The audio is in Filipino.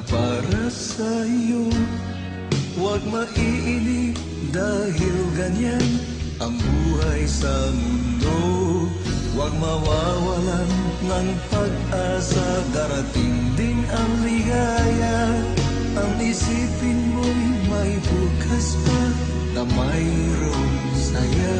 para sa'yo. Huwag maiinip dahil ganyan ang buhay sa mundo. Huwag mawawalan ng pag-asa, darating din ang ligaya. Ang isipin mo'y may bukas pa na mayroong saya.